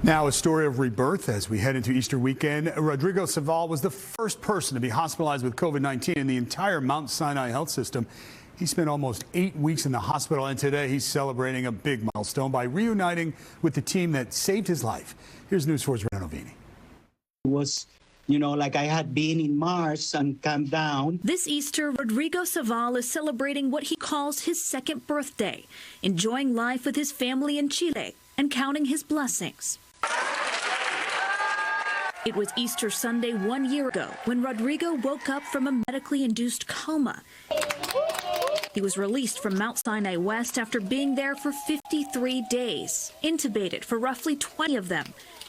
Now, a story of rebirth as we head into Easter weekend. Rodrigo Saval was the first person to be hospitalized with COVID-19 in the entire Mount Sinai health system. He spent almost 8 weeks in the hospital, and today he's celebrating a big milestone by reuniting with the team that saved his life. Here's News 4's Novini. It was, like I had been in Mars and come down. This Easter, Rodrigo Saval is celebrating what he calls his second birthday, enjoying life with his family in Chile and counting his blessings. It was Easter Sunday 1 year ago when Rodrigo woke up from a medically induced coma. He was released from Mount Sinai West after being there for 53 days, intubated for roughly 20 of them.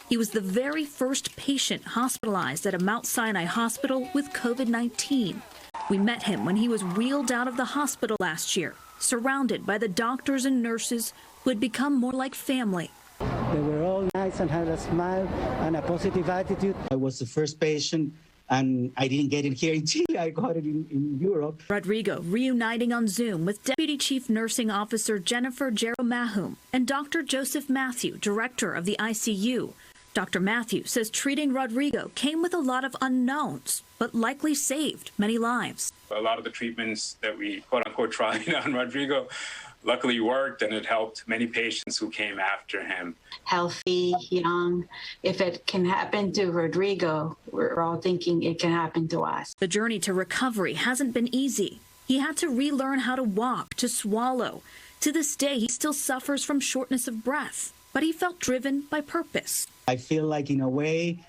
He was the very first patient hospitalized at a Mount Sinai hospital with COVID-19. We met him when he was wheeled out of the hospital last year, surrounded by the doctors and nurses who had become more like family. They were all nice and had a smile and a positive attitude. I was the first patient, and I didn't get it here in Chile. I got it in Europe. Rodrigo reuniting on Zoom with Deputy Chief Nursing Officer Jennifer Mahum and Dr. Joseph Matthew, director of the ICU. Dr. Matthew says treating Rodrigo came with a lot of unknowns, but likely saved many lives. A lot of the treatments that we quote-unquote tried on Rodrigo luckily worked, and it helped many patients who came after him. Healthy, young. If it can happen to Rodrigo, we're all thinking it can happen to us. The journey to recovery hasn't been easy. He had to relearn how to walk, to swallow. To this day, he still suffers from shortness of breath, but he felt driven by purpose. I feel like, in a way,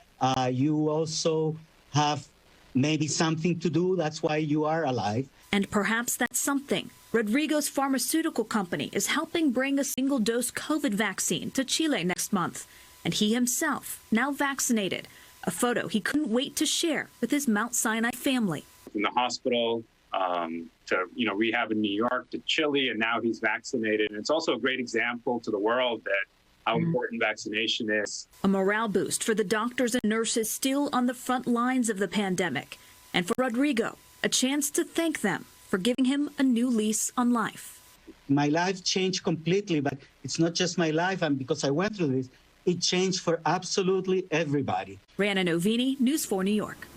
you also have maybe something to do. That's why you are alive. And perhaps that's something. Rodrigo's pharmaceutical company is helping bring a single-dose COVID vaccine to Chile next month. And he himself, now vaccinated, a photo he couldn't wait to share with his Mount Sinai family. From the hospital to rehab in New York to Chile, and now he's vaccinated. And it's also a great example to the world that how important vaccination is. A morale boost for the doctors and nurses still on the front lines of the pandemic. And for Rodrigo, a chance to thank them for giving him a new lease on life. My life changed completely, but it's not just my life, and because I went through this, it changed for absolutely everybody. Rana, Novini, News 4 New York.